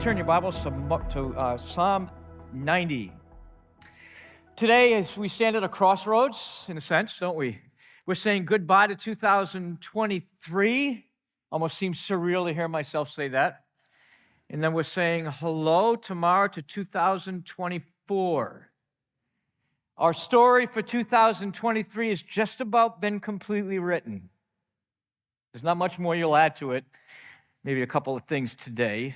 turn your Bibles to Psalm 90. Today, as we stand at a crossroads, in a sense, don't we? We're saying goodbye to 2023. Almost seems surreal to hear myself say that. And then we're saying hello tomorrow to 2024. Our story for 2023 has just about been completely written. There's not much more you'll add to it. Maybe a couple of things today.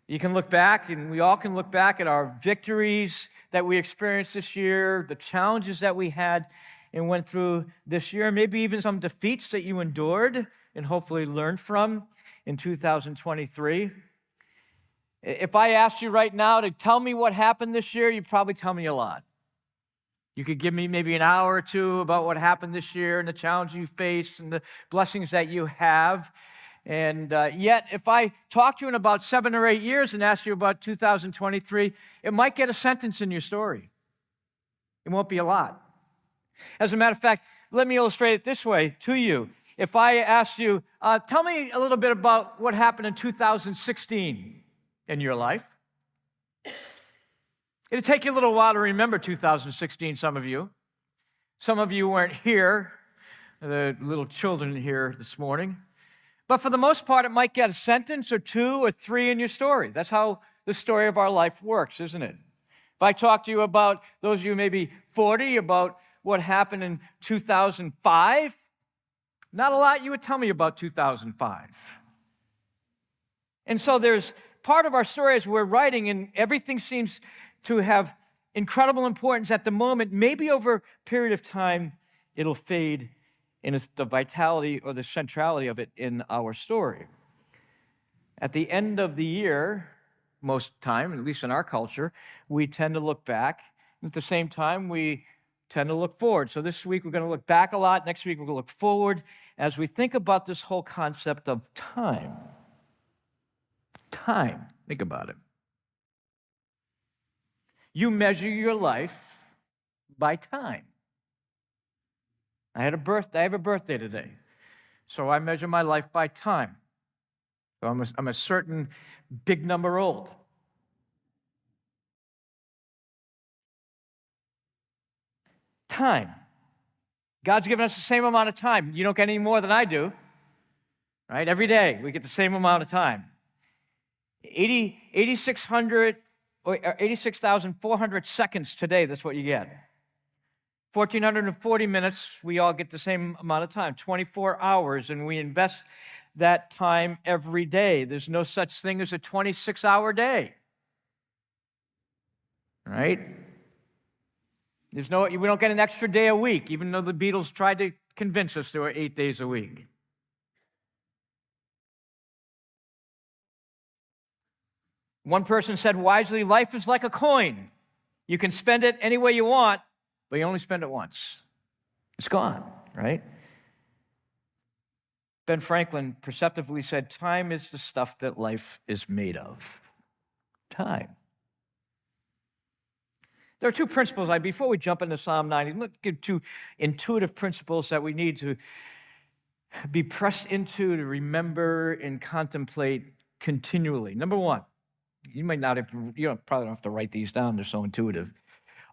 You can look back, and we all can look back at our victories that we experienced this year, the challenges that we had and went through this year, maybe even some defeats that you endured and hopefully learned from in 2023. If I asked you right now to tell me what happened this year, you'd probably tell me a lot. You could give me maybe an hour or two about what happened this year and the challenges you faced and the blessings that you have. And yet, if I talk to you in about 7 or 8 years and ask you about 2023, it might get a sentence in your story. It won't be a lot. As a matter of fact, let me illustrate it this way to you. If I asked you, tell me a little bit about what happened in 2016 in your life. It'd take you a little while to remember 2016, some of you. Some of you weren't here, the little children here this morning. But for the most part, it might get a sentence or 2 or 3 in your story. That's how the story of our life works, isn't it? If I talk to you about, those of you maybe 40, about what happened in 2005, not a lot you would tell me about 2005. And so there's part of our story as we're writing, and everything seems to have incredible importance at the moment. Maybe over a period of time, it'll fade in the vitality or the centrality of it in our story. At the end of the year, most time, at least in our culture, we tend to look back. At the same time, we tend to look forward. So this week, we're going to look back a lot. Next week, we're going to look forward as we think about this whole concept of time. Time. Think about it. You measure your life by time. I have a birthday today, so I measure my life by time. So I'm a certain big number old. Time. God's given us the same amount of time. You don't get any more than I do, right? Every day we get the same amount of time. 86,400 seconds today, that's what you get. 1,440 minutes, we all get the same amount of time, 24 hours, and we invest that time every day. There's no such thing as a 26-hour day, right? We don't get an extra day a week, even though the Beatles tried to convince us there were 8 days a week. One person said wisely, life is like a coin. You can spend it any way you want, but you only spend it once. It's gone, right? Ben Franklin perceptively said, time is the stuff that life is made of. Time. There are 2 principles, before we jump into Psalm 90, let's give 2 intuitive principles that we need to be pressed into, to remember and contemplate continually. Number 1, you probably don't have to write these down, they're so intuitive.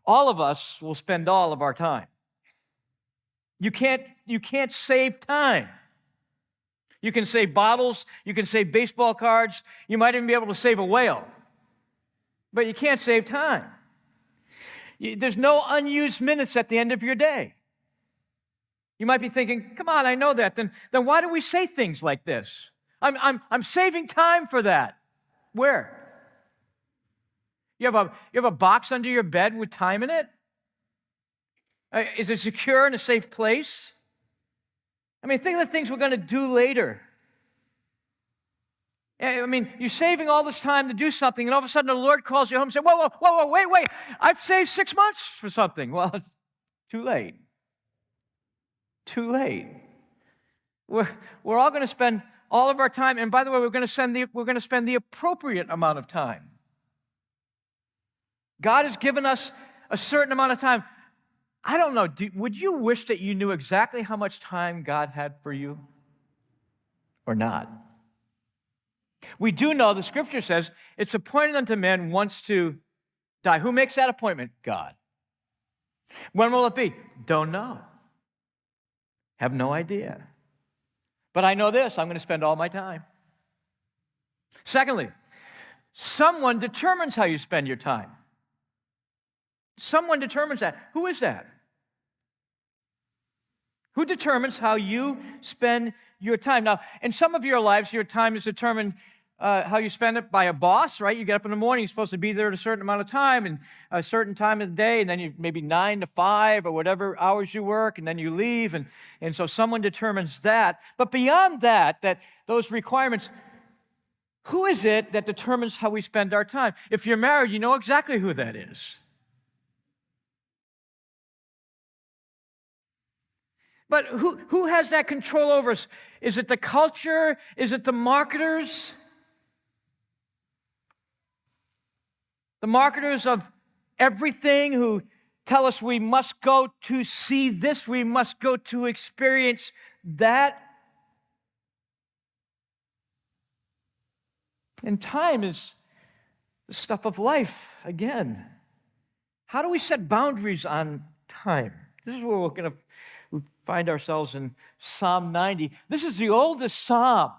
All of us will spend all of our time. You can't save time. You can save bottles, you can save baseball cards, you might even be able to save a whale, but you can't save time. There's no unused minutes at the end of your day. You might be thinking, come on, I know that. Then why do we say things like this? I'm saving time for that. Where? You have a box under your bed with time in it? Is it secure in a safe place? I mean, think of the things we're going to do later. I mean, you're saving all this time to do something, and all of a sudden the Lord calls you home and says, whoa, wait. I've saved 6 months for something. Well, too late. Too late. We're all going to spend all of our time, and by the way, we're going to spend the appropriate amount of time. God has given us a certain amount of time. I don't know, would you wish that you knew exactly how much time God had for you or not? We do know the scripture says it's appointed unto man once to die. Who makes that appointment? God. When will it be? Don't know. Have no idea. But I know this, I'm going to spend all my time. Secondly, someone determines how you spend your time. Someone determines that. Who is that? Who determines how you spend your time? Now, in some of your lives, your time is determined how you spend it by a boss, right? You get up in the morning, you're supposed to be there at a certain amount of time and a certain time of the day, and then you maybe 9 to 5 or whatever hours you work, and then you leave, and so someone determines that. But beyond that, those requirements, who is it that determines how we spend our time? If you're married, you know exactly who that is. But who has that control over us? Is it the culture? Is it the marketers? The marketers of everything who tell us we must go to see this, we must go to experience that. And time is the stuff of life again. How do we set boundaries on time? This is where we're going to find ourselves in Psalm 90. This is the oldest psalm.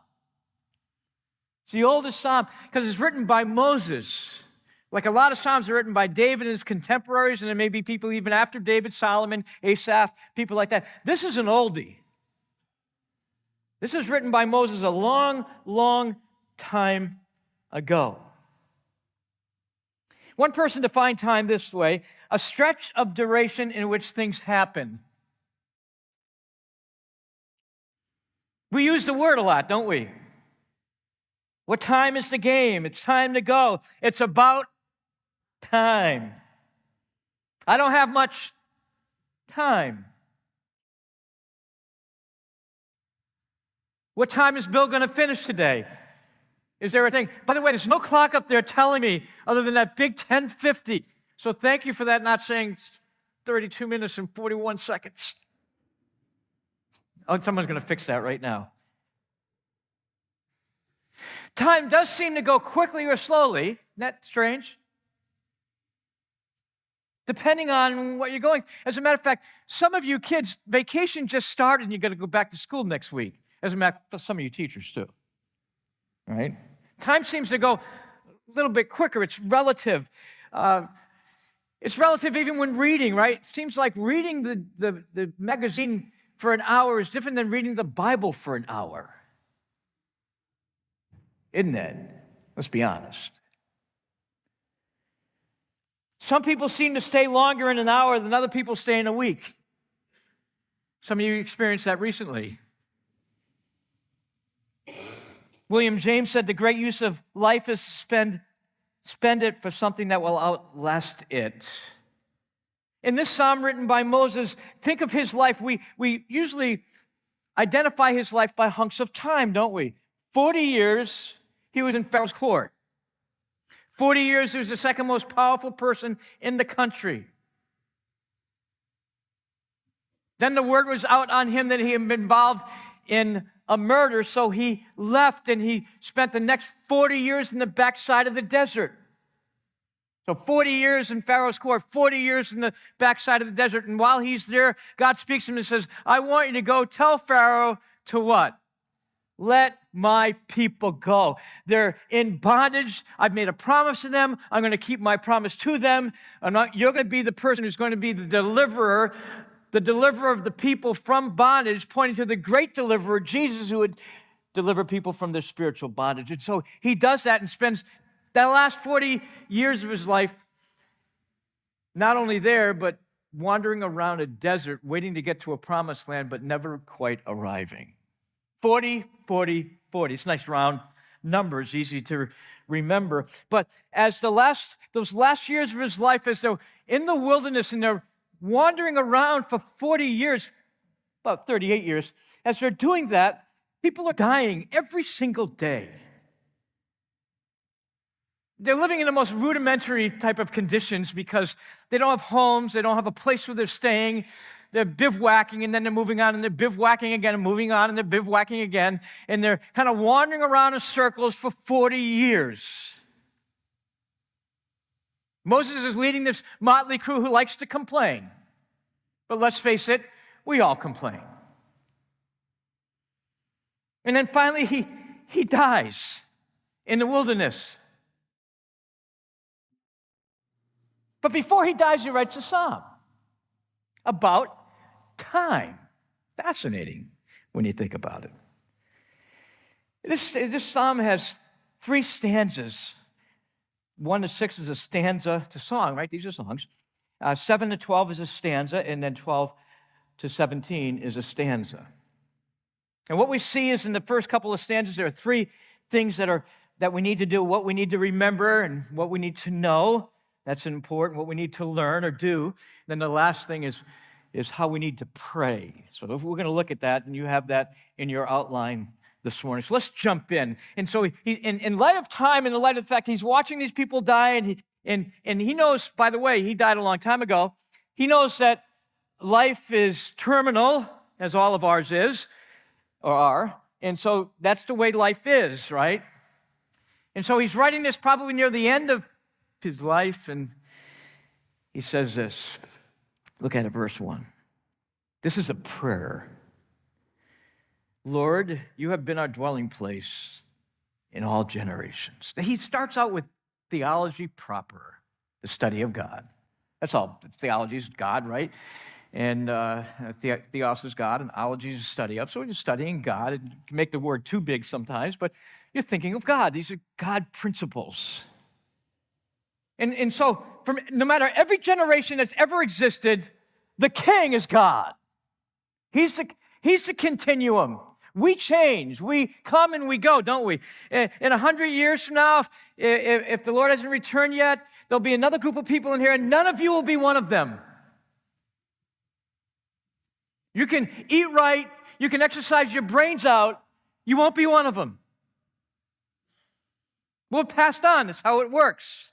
It's the oldest psalm because it's written by Moses. Like a lot of psalms are written by David and his contemporaries, and there may be people even after David, Solomon, Asaph, people like that. This is an oldie. This is written by Moses a long, long time ago. One person defined time this way: a stretch of duration in which things happen. We use the word a lot, don't we? What time is the game? It's time to go. It's about time. I don't have much time. What time is Bill going to finish today? Is there a thing? By the way, there's no clock up there telling me other than that big 10:50. So thank you for that, not saying 32 minutes and 41 seconds. Oh, someone's going to fix that right now. Time does seem to go quickly or slowly. Isn't that strange? Depending on what you're going. As a matter of fact, some of you kids, vacation just started and you're going to go back to school next week. As a matter of fact, some of you teachers too. Right? Time seems to go a little bit quicker. It's relative. It's relative even when reading, right? It seems like reading the magazine for an hour is different than reading the Bible for an hour. Isn't it? Let's be honest. Some people seem to stay longer in an hour than other people stay in a week. Some of you experienced that recently. William James said the great use of life is to spend it for something that will outlast it. In this psalm written by Moses, think of his life. We usually identify his life by hunks of time, don't we? 40 years he was in Pharaoh's court. 40 years he was the second most powerful person in the country. Then the word was out on him that he had been involved in a murder, so he left and he spent the next 40 years in the backside of the desert. So 40 years in Pharaoh's court, 40 years in the backside of the desert. And while he's there, God speaks to him and says, I want you to go tell Pharaoh to what? Let my people go. They're in bondage. I've made a promise to them. I'm going to keep my promise to them. You're going to be the person who's going to be the deliverer of the people from bondage, pointing to the great deliverer, Jesus, who would deliver people from their spiritual bondage. And so he does that and spends that last 40 years of his life not only there, but wandering around a desert, waiting to get to a promised land, but never quite arriving. 40, 40, 40. It's nice round numbers, easy to remember. But as those last years of his life, as they're in the wilderness and they're wandering around for 40 years, about 38 years, as they're doing that, people are dying every single day. They're living in the most rudimentary type of conditions because they don't have homes, they don't have a place where they're staying. they're bivouacking, and then they're moving on, and they're bivouacking again, and moving on, and they're bivouacking again, and they're kind of wandering around in circles for 40 years. Moses is leading this motley crew who likes to complain. But let's face it, we all complain. And then finally, he dies in the wilderness. But before he dies, he writes a psalm about time. Fascinating when you think about it. This psalm has 3 stanzas. 1 to 6 is a stanza to song, right? These are songs. 7 to 12 is a stanza, and then 12 to 17 is a stanza. And what we see is in the first couple of stanzas, there are 3 things that we need to do, what we need to remember and what we need to know. That's important, what we need to learn or do. Then the last thing is how we need to pray. So if we're going to look at that, and you have that in your outline this morning. So let's jump in. And so in light of time, in the light of the fact he's watching these people die, and he knows, by the way, he died a long time ago. He knows that life is terminal, as all of ours is, or are. And so that's the way life is, right? And so he's writing this probably near the end of his life, and he says this. Look at it, verse 1. This is a prayer. Lord, you have been our dwelling place in all generations. He starts out with theology proper, the study of God. That's all. Theology is God, right? And theos is God, and ology is study of. So when you're studying God, you can make the word too big sometimes, but you're thinking of God. These are God principles. And so, no matter every generation that's ever existed, the king is God. He's the continuum. We change. We come and we go, don't we? In 100 years from now, if the Lord hasn't returned yet, there'll be another group of people in here, and none of you will be one of them. You can eat right. You can exercise your brains out. You won't be one of them. We're passed on. That's how it works.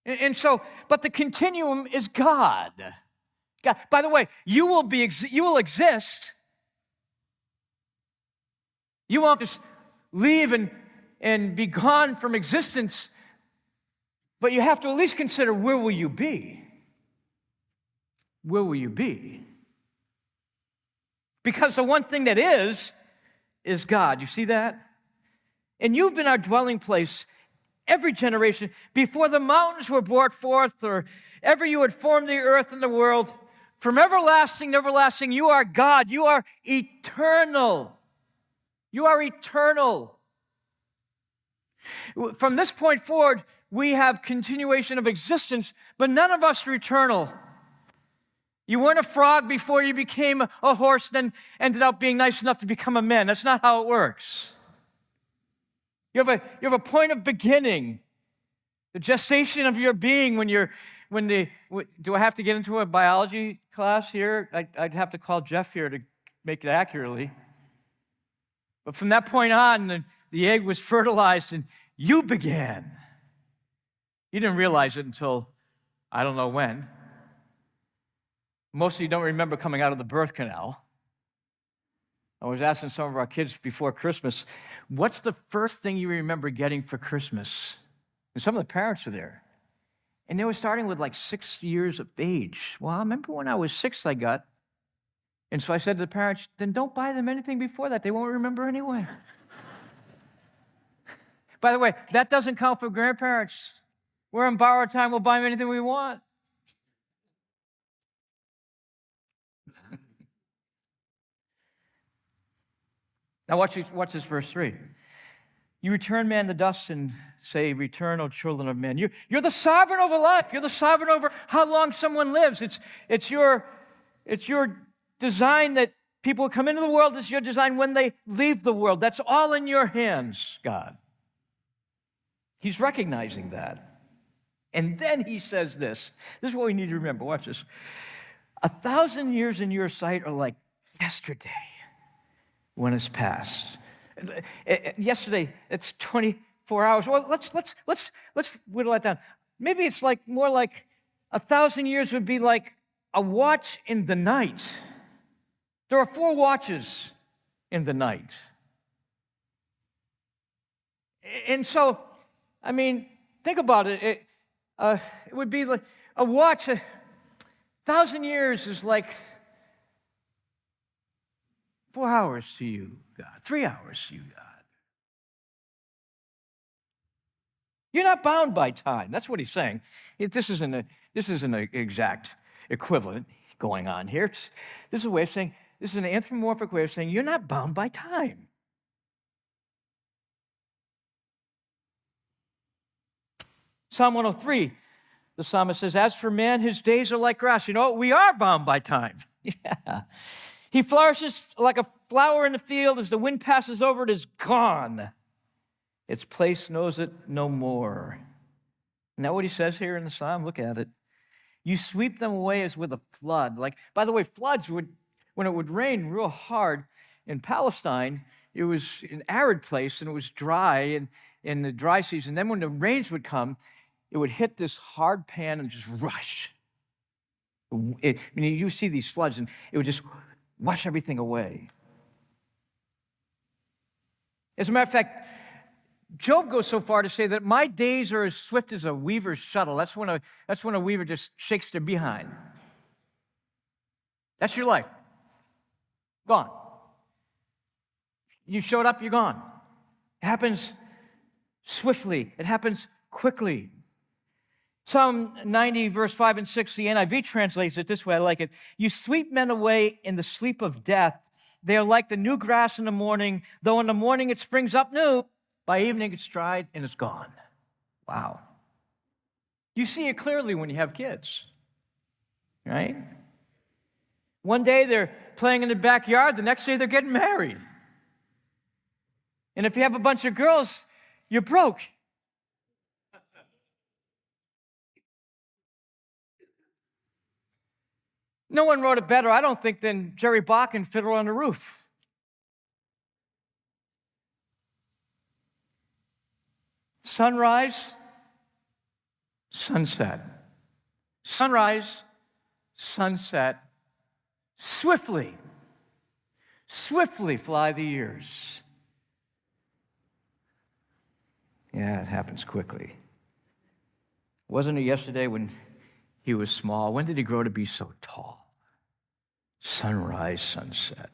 And so, but the continuum is God. God. By the way, you will exist. You won't just leave and be gone from existence, but you have to at least consider, where will you be? Where will you be? Because the one thing that is God. You see that? And you've been our dwelling place every generation. Before the mountains were brought forth, or ever you had formed the earth and the world, from everlasting to everlasting, you are God. You are eternal. You are eternal. From this point forward, we have continuation of existence, but none of us are eternal. You weren't a frog before you became a horse, then ended up being nice enough to become a man. That's not how it works. You have a point of beginning, the gestation of your being. Do I have to get into a biology class here? I'd have to call Jeff here to make it accurately. But from that point on, the egg was fertilized and you began. You didn't realize it until I don't know when. Most of you don't remember coming out of the birth canal. I was asking some of our kids before Christmas, what's the first thing you remember getting for Christmas? And some of the parents were there. And they were starting with like 6 years of age. Well, I remember when I was 6, I got. And so I said to the parents, then don't buy them anything before that. They won't remember anyway. By the way, that doesn't count for grandparents. We're on borrowed time. We'll buy them anything we want. Now watch this verse 3. You return man to dust and say, return, O children of men. You're the sovereign over life. You're the sovereign over how long someone lives. It's your design that people come into the world. It's your design when they leave the world. That's all in your hands, God. He's recognizing that. And then he says this. This is what we need to remember. Watch this. 1,000 years in your sight are like yesterday when it's past. Yesterday, it's 24 hours. Well, let's whittle that down. Maybe it's like more like 1,000 years would be like a watch in the night. There are 4 watches in the night. And so, I mean, think about it. It would be like a watch. 1,000 years is like 4 hours to you, God. 3 hours to you, God. You're not bound by time. That's what he's saying. This isn't an exact equivalent going on here. This is a way of saying, this is an anthropomorphic way of saying you're not bound by time. Psalm 103, the psalmist says, as for man, his days are like grass. You know what? We are bound by time. Yeah. He flourishes like a flower in the field. As the wind passes over, it is gone. Its place knows it no more. Isn't that what he says here in the psalm? Look at it. You sweep them away as with a flood. Like, by the way, floods would, when it would rain real hard in Palestine, it was an arid place and it was dry and in the dry season. Then when the rains would come, it would hit this hard pan and just rush. You see these floods and it would just wash everything away. As a matter of fact, Job goes so far to say that my days are as swift as a weaver's shuttle. That's when a weaver just shakes their behind. That's your life. Gone. You showed up, you're gone. It happens swiftly. It happens quickly. Psalm 90, verse 5 and 6, the NIV translates it this way. I like it. You sweep men away in the sleep of death. They are like the new grass in the morning. Though in the morning it springs up new, by evening it's dried and it's gone. Wow. You see it clearly when you have kids, right? One day they're playing in the backyard. The next day they're getting married. And if you have a bunch of girls, you're broke. No one wrote it better, I don't think, than Jerry Bach in Fiddler on the Roof. Sunrise, sunset. Sunrise, sunset. Swiftly fly the years. Yeah, it happens quickly. Wasn't it yesterday when he was small? When did he grow to be so tall? Sunrise, sunset.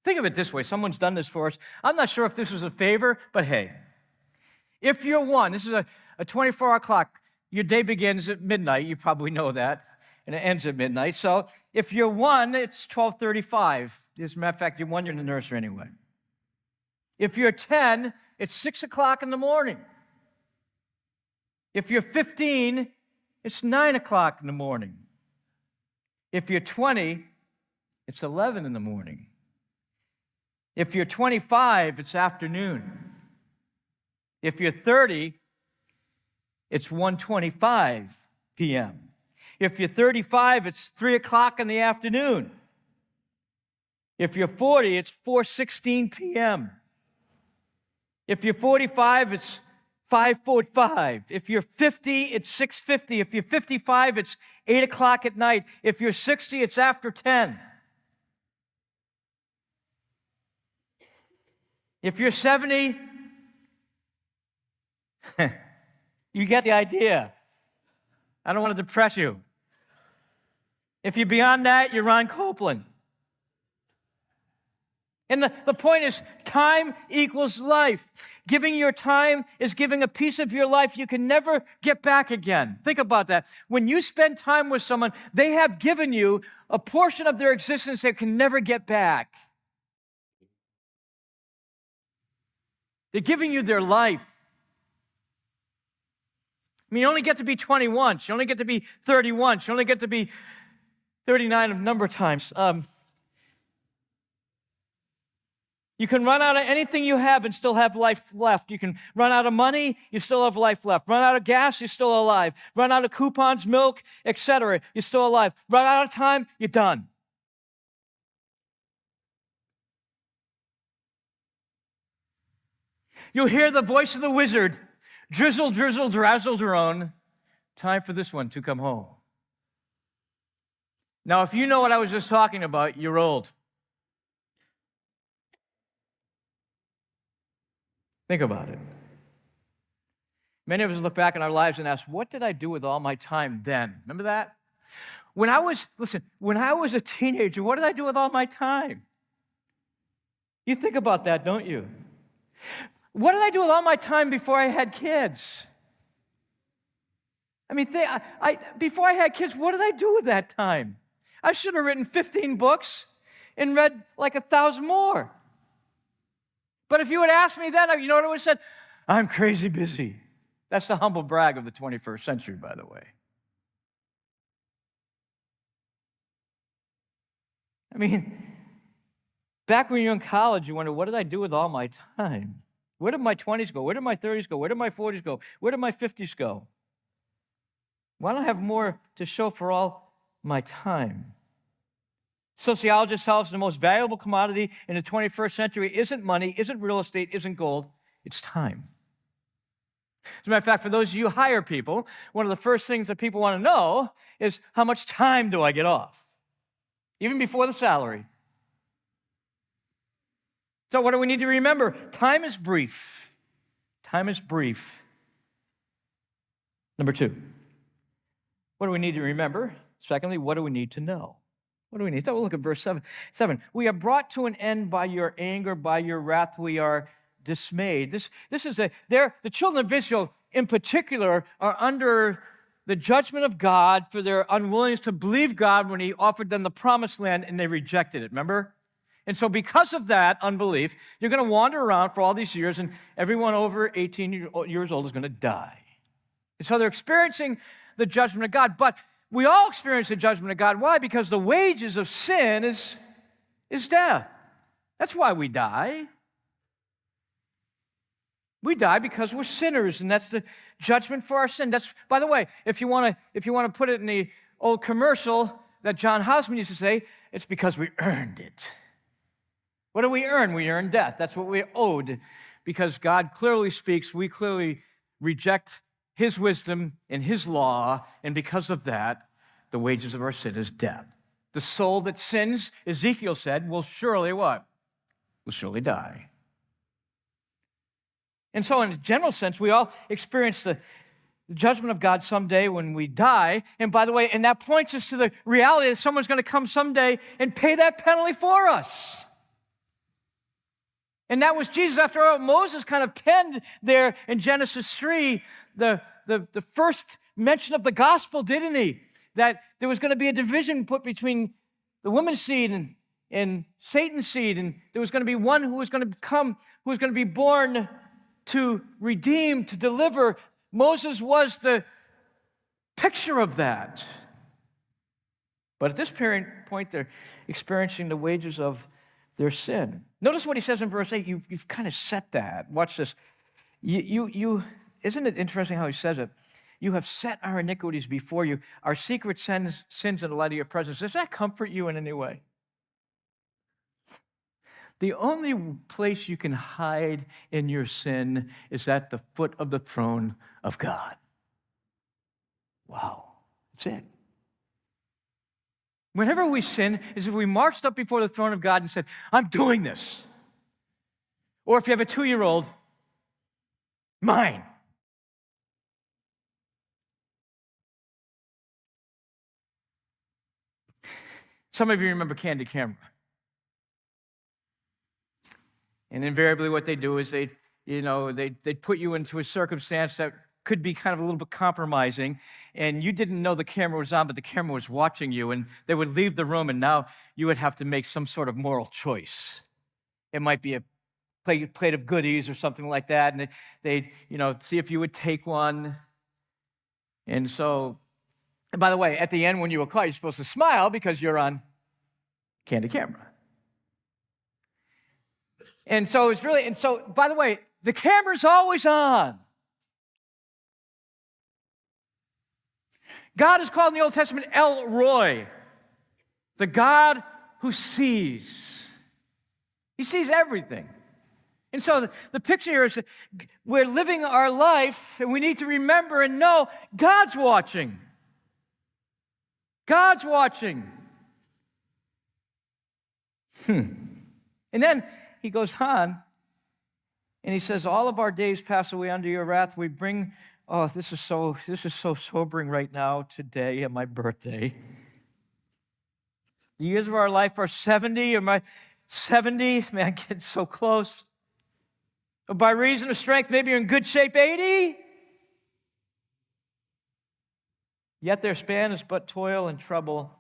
Think of it this way. Someone's done this for us. I'm not sure if this was a favor, but hey, if you're one, this is a 24-hour clock. Your day begins at midnight. You probably know that. And it ends at midnight. So if you're one, it's 12:35. As a matter of fact, you're one, you're in the nursery anyway. If you're 10, it's 6 o'clock in the morning. If you're 15, it's 9 o'clock in the morning. If you're 20, it's 11 in the morning. If you're 25, it's afternoon. If you're 30, it's 1:25 p.m. If you're 35, it's 3 o'clock in the afternoon. If you're 40, it's 4:16 p.m. If you're 45, it's 5:45. If you're 50, it's 6:50. If you're 55, it's 8 o'clock at night. If you're 60, it's after 10. If you're 70, you get the idea. I don't want to depress you. If you're beyond that, you're Ron Copeland. And the point is, time equals life. Giving your time is giving a piece of your life you can never get back again. Think about that. When you spend time with someone, they have given you a portion of their existence they can never get back. They're giving you their life. I mean, you only get to be 20 once. You only get to be 30 once. You only get to be 39 a number of times. You can run out of anything you have and still have life left. You can run out of money, you still have life left. Run out of gas, you're still alive. Run out of coupons, milk, etc., you're still alive. Run out of time, you're done. You'll hear the voice of the wizard. Drizzle, drizzle, drazzle, drone. Time for this one to come home. Now, if you know what I was just talking about, you're old. Think about it. Many of us look back in our lives and ask, what did I do with all my time then? Remember that? When I was a teenager, what did I do with all my time? You think about that, don't you? What did I do with all my time before I had kids? I mean, before I had kids, what did I do with that time? I should have written 15 books and read like 1,000 more. But if you had asked me then, you know what I would have said? I'm crazy busy. That's the humble brag of the 21st century, by the way. I mean, back when you were in college, you wonder, what did I do with all my time? Where did my 20s go? Where did my 30s go? Where did my 40s go? Where did my 50s go? Why don't I have more to show for all my time? Sociologists tell us the most valuable commodity in the 21st century isn't money, isn't real estate, isn't gold, it's time. As a matter of fact, for those of you who hire people, one of the first things that people want to know is, how much time do I get off? Even before the salary. So what do we need to remember? Time is brief. Time is brief. Number two, what do we need to remember? Secondly, what do we need to know? What do we need? So we'll look at verse 7. We are brought to an end by your anger, by your wrath. We are dismayed. This is the children of Israel in particular are under the judgment of God for their unwillingness to believe God when he offered them the promised land, and they rejected it, remember? And so because of that unbelief, you're going to wander around for all these years, and everyone over 18 years old is going to die. And so they're experiencing the judgment of God. But we all experience the judgment of God. Why? Because the wages of sin is death. That's why we die. We die because we're sinners, and that's the judgment for our sin. That's, by the way, if you want to put it in the old commercial that John Houseman used to say, it's because we earned it. What do we earn? We earn death. That's what we owed, because God clearly speaks. We clearly reject his wisdom and his law, and because of that, the wages of our sin is death. The soul that sins, Ezekiel said, will surely what? Will surely die. And so in a general sense, we all experience the judgment of God someday when we die. And by the way, and that points us to the reality that someone's going to come someday and pay that penalty for us. And that was Jesus. After all, Moses kind of penned there in Genesis 3 the first mention of the gospel, didn't he? That there was going to be a division put between the woman's seed and Satan's seed, and there was going to be one who was going to come, who was going to be born to redeem, to deliver. Moses was the picture of that. But at this point, they're experiencing the wages of their sin. Notice what he says in verse 8. You've kind of set that. Watch this. Isn't it interesting how he says it? You have set our iniquities before you, our secret sins in the light of your presence. Does that comfort you in any way? The only place you can hide in your sin is at the foot of the throne of God. Wow, that's it. Whenever we sin, is if we marched up before the throne of God and said, I'm doing this. Or if you have a 2-year-old, mine. Some of you remember Candid Camera. And invariably what they do is they'd put you into a circumstance that could be kind of a little bit compromising, and you didn't know the camera was on, but the camera was watching you, and they would leave the room, and now you would have to make some sort of moral choice. It might be a plate of goodies or something like that, and they'd see if you would take one. And by the way, at the end when you were caught, you're supposed to smile because you're on Candid Camera. And so by the way, the camera's always on. God is called in the Old Testament El Roi, the God who sees. He sees everything. And so the picture here is that we're living our life, and we need to remember and know God's watching. God's watching. And then he goes on, and he says, all of our days pass away under your wrath. We bring, oh, this is so sobering right now, today, on my birthday. The years of our life are 70, or my 70, man, getting so close. By reason of strength, maybe you're in good shape, 80. Yet their span is but toil and trouble.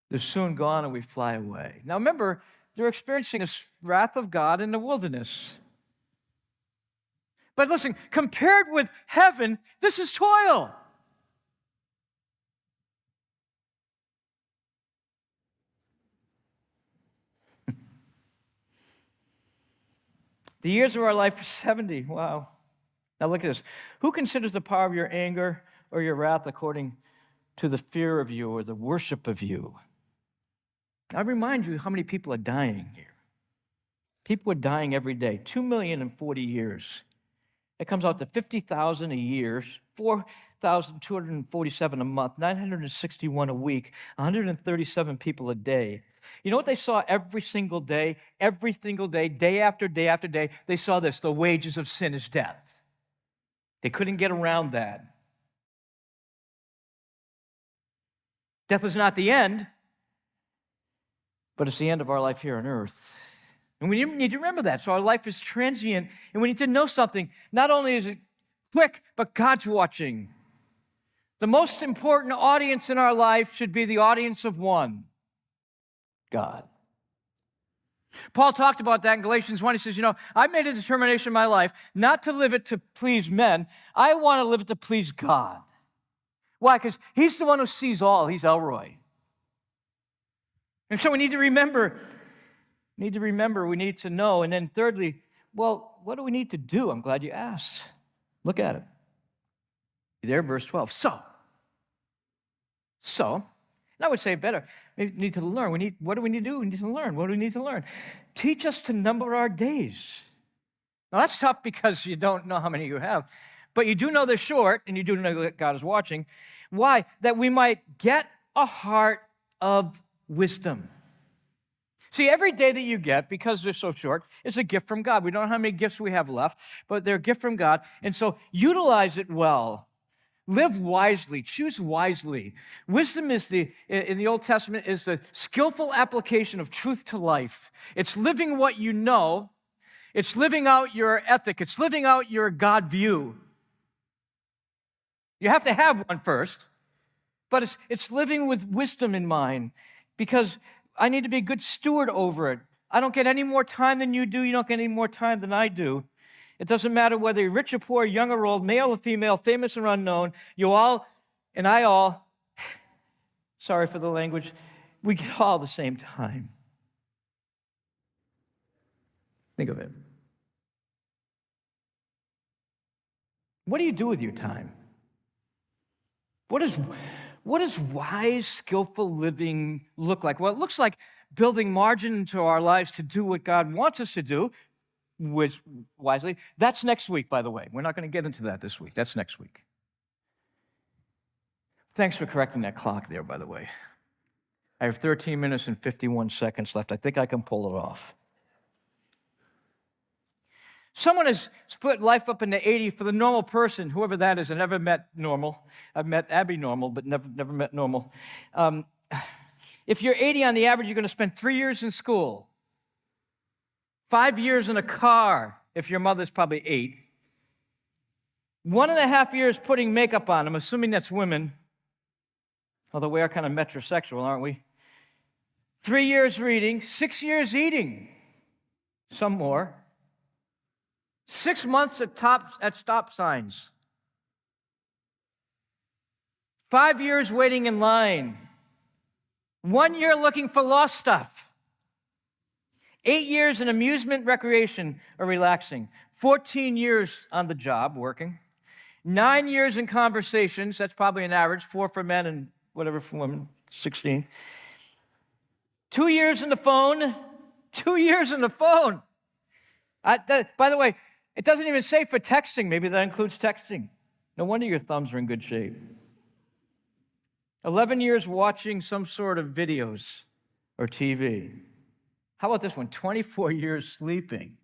They're soon gone and we fly away. Now remember, they're experiencing this wrath of God in the wilderness. But listen, compared with heaven, this is toil. The years of our life are 70. Wow. Now look at this. Who considers the power of your anger or your wrath according to the fear of you or the worship of you? I remind you how many people are dying here. People are dying every day. 2 million in 40 years. It comes out to 50,000 a year, 4,247 a month, 961 a week, 137 people a day. You know what they saw every single day, day after day after day? They saw this: the wages of sin is death. They couldn't get around that. Death is not the end, but it's the end of our life here on earth. And we need to remember that. So our life is transient, and we need to know something. Not only is it quick, but God's watching. The most important audience in our life should be the audience of one: God. Paul talked about that in Galatians 1. He says, I made a determination in my life not to live it to please men. I want to live it to please God. Why? Because he's the one who sees all. He's Elroy. And so we need to remember, we need to know. And then thirdly, well, what do we need to do? I'm glad you asked. Look at it. There, verse 12. So, and I would say better, we need to learn. What do we need to do? We need to learn. What do we need to learn? Teach us to number our days. Now, that's tough because you don't know how many you have, but you do know they're short, and you do know that God is watching. Why? That we might get a heart of wisdom. See, every day that you get, because they're so short, is a gift from God. We don't know how many gifts we have left, but they're a gift from God, and so utilize it well. Live wisely, choose wisely. Wisdom is in the Old Testament, is the skillful application of truth to life. It's living what you know. It's living out your ethic. It's living out your God view. You have to have one first, but it's living with wisdom in mind, because I need to be a good steward over it. I don't get any more time than you do. You don't get any more time than I do. It doesn't matter whether you're rich or poor, young or old, male or female, famous or unknown. You all, and I all, sorry for the language, we get all the same time. Think of it. What do you do with your time? What does wise, skillful living look like? Well, it looks like building margin into our lives to do what God wants us to do, which wisely. That's next week, by the way. We're not going to get into that this week. That's next week. Thanks for correcting that clock there, by the way. I have 13 minutes and 51 seconds left. I think I can pull it off. Someone has split life up into 80 for the normal person, whoever that is. I never met normal. I've met Abby normal, but never met normal. If you're 80 on the average, you're going to spend 3 years in school, 5 years in a car, if your mother's probably 8, 1.5 years putting makeup on. I'm assuming that's women, although we are kind of metrosexual, aren't we? 3 years reading, 6 years eating, some more. 6 months at stop signs. 5 years waiting in line. 1 year looking for lost stuff. 8 years in amusement, recreation, or relaxing. 14 years on the job, working. 9 years in conversations, that's probably an average, 4 for men and whatever for women, 16. 2 years in the phone. 2 years in the phone. By the way, it doesn't even say for texting. Maybe that includes texting. No wonder your thumbs are in good shape. 11 years watching some sort of videos or TV. How about this one? 24 years sleeping.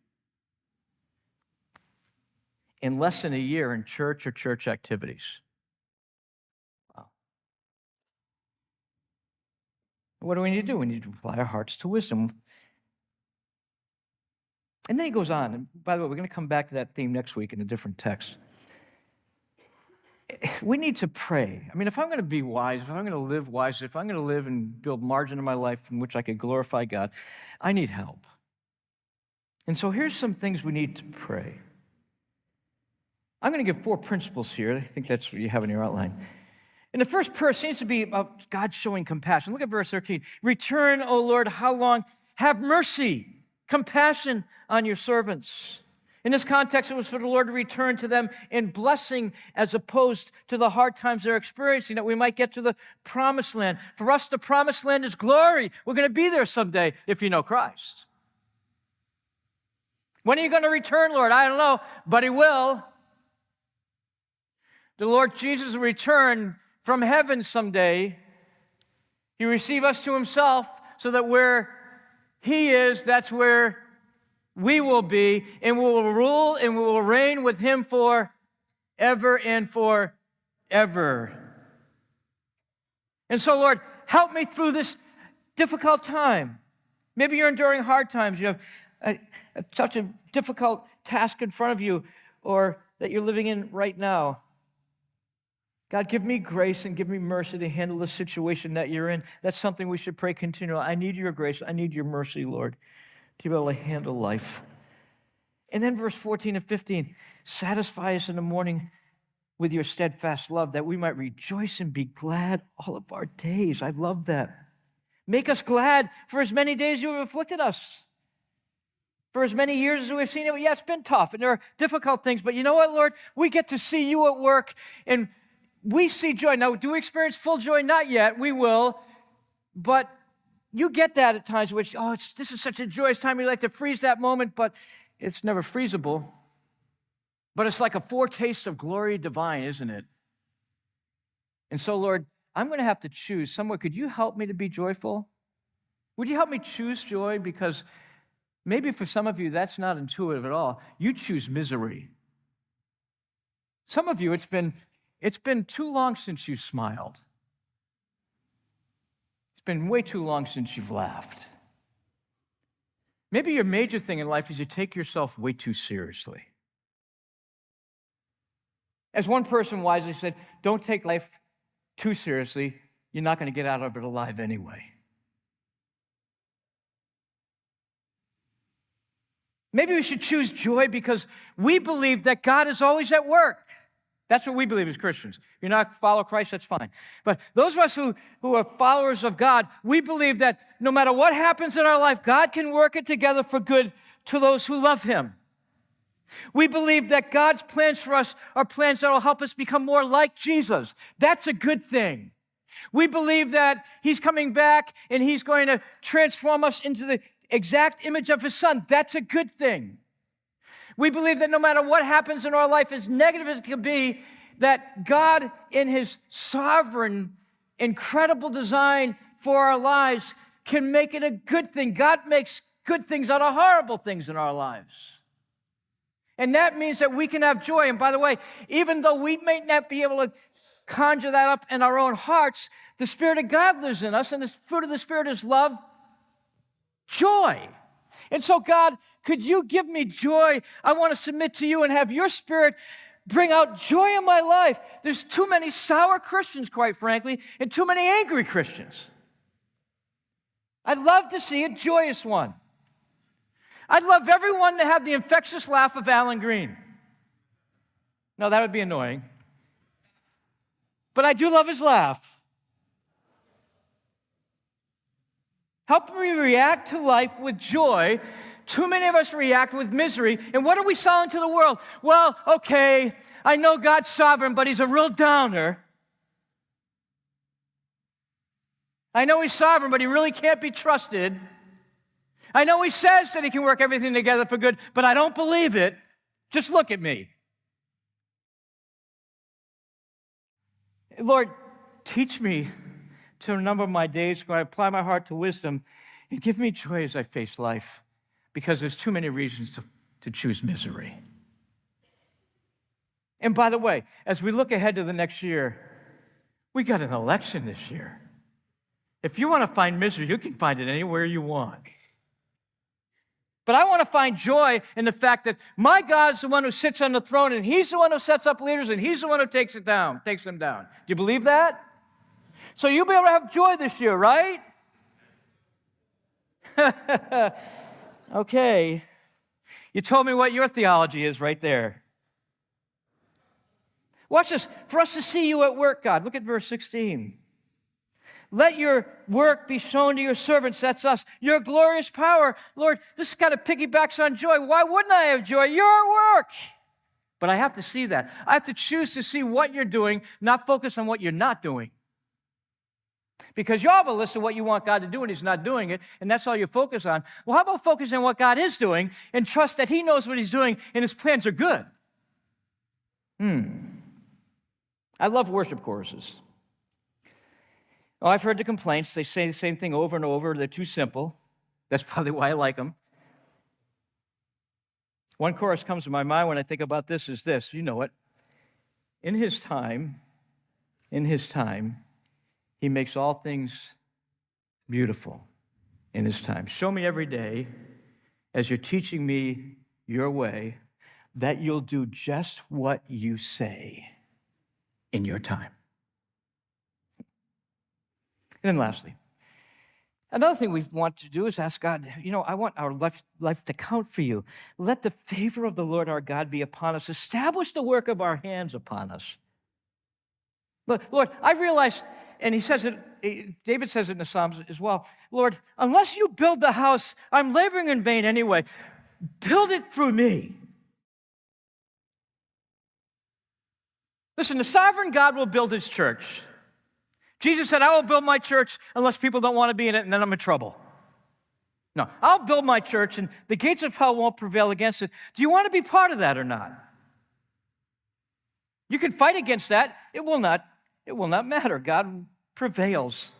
In less than a year in church or church activities. Wow. What do we need to do? We need to apply our hearts to wisdom. And then he goes on. And by the way, we're going to come back to that theme next week in a different text. We need to pray. I mean, if I'm going to be wise, if I'm going to live wisely, if I'm going to live and build margin in my life in which I can glorify God, I need help. And so here's some things we need to pray. I'm going to give 4 principles here. I think that's what you have in your outline. And the first prayer seems to be about God showing compassion. Look at verse 13. Return, O Lord, how long? Have mercy, compassion on your servants. In this context, it was for the Lord to return to them in blessing as opposed to the hard times they're experiencing, that we might get to the promised land. For us, the promised land is glory. We're going to be there someday if you know Christ. When are you going to return, Lord? I don't know, but he will. The Lord Jesus will return from heaven someday. He will receive us to himself so that where he is, that's where we will be, and we will rule and we will reign with him forever and forever. And so, Lord, help me through this difficult time. Maybe you're enduring hard times. You have such a difficult task in front of you, or that you're living in right now. God, give me grace and give me mercy to handle the situation that you're in. That's something we should pray continually. I need your grace. I need your mercy, Lord, to be able to handle life. And then verse 14 and 15, satisfy us in the morning with your steadfast love, that we might rejoice and be glad all of our days. I love that. Make us glad for as many days you have afflicted us. For as many years as we've seen it, yeah, it's been tough, and there are difficult things, but you know what, Lord? We get to see you at work, and we see joy. Now, do we experience full joy? Not yet. We will. But you get that at times, which, this is such a joyous time. You like to freeze that moment, but it's never freezable. But it's like a foretaste of glory divine, isn't it? And so, Lord, I'm going to have to choose. Someone, could you help me to be joyful? Would you help me choose joy? Because maybe for some of you, that's not intuitive at all. You choose misery. Some of you, it's been too long since you smiled. It's been way too long since you've laughed. Maybe your major thing in life is you take yourself way too seriously. As one person wisely said, don't take life too seriously. You're not going to get out of it alive anyway. Maybe we should choose joy because we believe that God is always at work. That's what we believe as Christians. If you're not follow Christ, that's fine. But those of us who are followers of God, we believe that no matter what happens in our life, God can work it together for good to those who love him. We believe that God's plans for us are plans that will help us become more like Jesus. That's a good thing. We believe that he's coming back and he's going to transform us into the exact image of his son. That's a good thing. We believe that no matter what happens in our life, as negative as it can be, that God, in his sovereign, incredible design for our lives, can make it a good thing. God makes good things out of horrible things in our lives. And that means that we can have joy. And by the way, even though we may not be able to conjure that up in our own hearts, the Spirit of God lives in us, and the fruit of the Spirit is love, joy. And so, God, could you give me joy? I want to submit to you and have your Spirit bring out joy in my life. There's too many sour Christians, quite frankly, and too many angry Christians. I'd love to see a joyous one. I'd love everyone to have the infectious laugh of Alan Green. No, that would be annoying. But I do love his laugh. Help me react to life with joy. Too many of us react with misery. And what are we selling to the world? Well, okay, I know God's sovereign, but he's a real downer. I know he's sovereign, but he really can't be trusted. I know he says that he can work everything together for good, but I don't believe it. Just look at me. Lord, teach me to number my days when I apply my heart to wisdom. And give me joy as I face life, because there's too many reasons to choose misery. And by the way, as we look ahead to the next year, we got an election this year. If you want to find misery, you can find it anywhere you want. But I want to find joy in the fact that my God's the one who sits on the throne, and he's the one who sets up leaders, and he's the one who takes them down. Do you believe that? So you'll be able to have joy this year, right? Okay. You told me what your theology is right there. Watch this. For us to see you at work, God. Look at verse 16. Let your work be shown to your servants. That's us. Your glorious power. Lord, this kind of piggybacks on joy. Why wouldn't I have joy? You're at work. But I have to see that. I have to choose to see what you're doing, not focus on what you're not doing. Because you have a list of what you want God to do and he's not doing it, and that's all you focus on. Well, how about focusing on what God is doing and trust that he knows what he's doing and his plans are good? I love worship choruses. Oh, I've heard the complaints. They say the same thing over and over. They're too simple. That's probably why I like them. One chorus comes to my mind when I think about this is this. You know it. In his time, he makes all things beautiful in his time. Show me every day, as you're teaching me your way, that you'll do just what you say in your time. And then lastly, another thing we want to do is ask God, I want our life to count for you. Let the favor of the Lord our God be upon us. Establish the work of our hands upon us. Lord, I realize, and he says it, David says it in the Psalms as well, Lord, unless you build the house, I'm laboring in vain anyway. Build it through me. Listen, the sovereign God will build his church. Jesus said, I will build my church unless people don't want to be in it, and then I'm in trouble. No, I'll build my church, and the gates of hell won't prevail against it. Do you want to be part of that or not? You can fight against that. It will not matter. God prevails.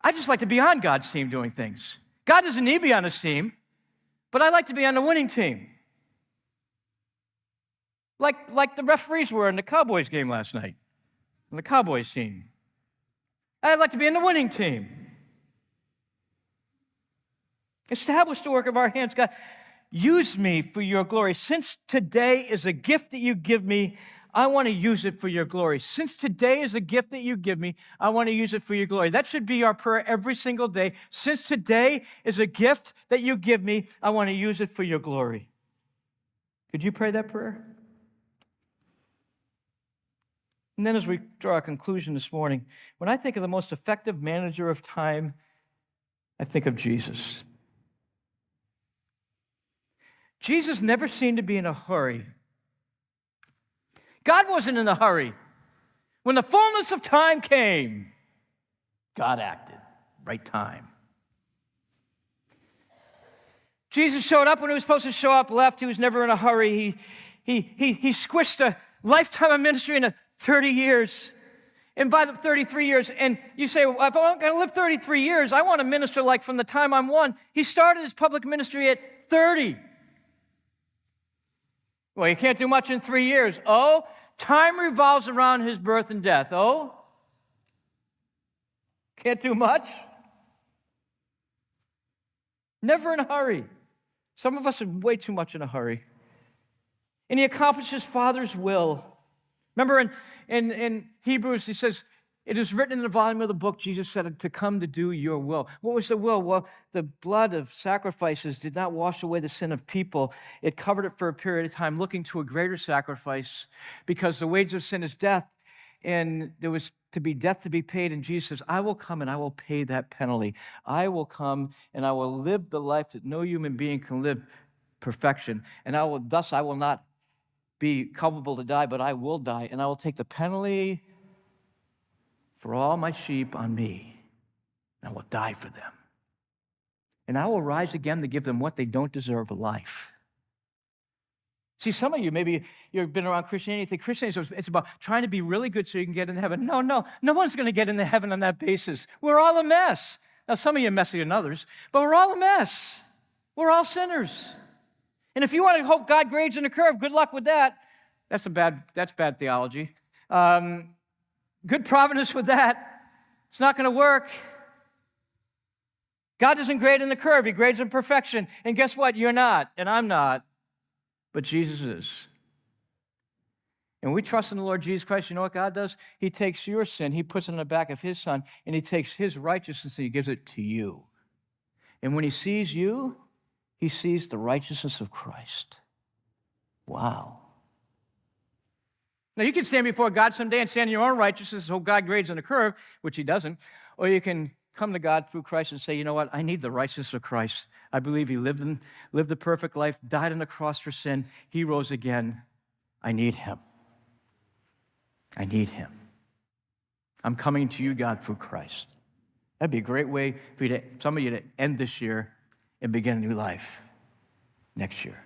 I just like to be on God's team doing things. God doesn't need to be on his team, but I like to be on the winning team. Like the referees were in the Cowboys game last night, on the Cowboys team. I'd like to be in the winning team. Establish the work of our hands, God. Use me for your glory. Since today is a gift that you give me, I want to use it for your glory. Since today is a gift that you give me, I want to use it for your glory. That should be our prayer every single day. Since today is a gift that you give me, I want to use it for your glory. Could you pray that prayer? And then as we draw a conclusion this morning, when I think of the most effective manager of time, I think of Jesus. Jesus never seemed to be in a hurry. God wasn't in a hurry. When the fullness of time came, God acted. Right time. Jesus showed up when he was supposed to show up, left. He was never in a hurry. He squished a lifetime of ministry into 30 years. And by the 33 years, and you say, well, if I'm going to live 33 years, I want to minister like from the time I'm 1. He started his public ministry at 30. Well, you can't do much in 3 years. Oh, time revolves around his birth and death. Oh, can't do much. Never in a hurry. Some of us are way too much in a hurry. And he accomplished his Father's will. Remember in Hebrews, he says, it is written in the volume of the book, Jesus said, to come to do your will. What was the will? Well, the blood of sacrifices did not wash away the sin of people. It covered it for a period of time, looking to a greater sacrifice, because the wage of sin is death, and there was to be death to be paid, and Jesus says, I will come and I will pay that penalty. I will come and I will live the life that no human being can live, perfection, and I will not be culpable to die, but I will die, and I will take the penalty for all my sheep on me, and I will die for them. And I will rise again to give them what they don't deserve, a life. See, some of you, maybe you've been around Christianity, think Christianity it's about trying to be really good so you can get into heaven. No one's going to get into heaven on that basis. We're all a mess. Now, some of you are messier than others, but we're all a mess. We're all sinners. And if you want to hope God grades in the curve, good luck with that. That's bad theology. Good providence with that. It's not going to work. God doesn't grade in the curve. He grades in perfection. And guess what? You're not, and I'm not, but Jesus is. And we trust in the Lord Jesus Christ. You know what God does? He takes your sin, he puts it on the back of his son, and he takes his righteousness and he gives it to you. And when he sees you, he sees the righteousness of Christ. Wow. Now, you can stand before God someday and stand in your own righteousness, so God grades on the curve, which he doesn't. Or you can come to God through Christ and say, you know what? I need the righteousness of Christ. I believe he lived a perfect life, died on the cross for sin. He rose again. I need him. I need him. I'm coming to you, God, through Christ. That'd be a great way for some of you to end this year and begin a new life next year.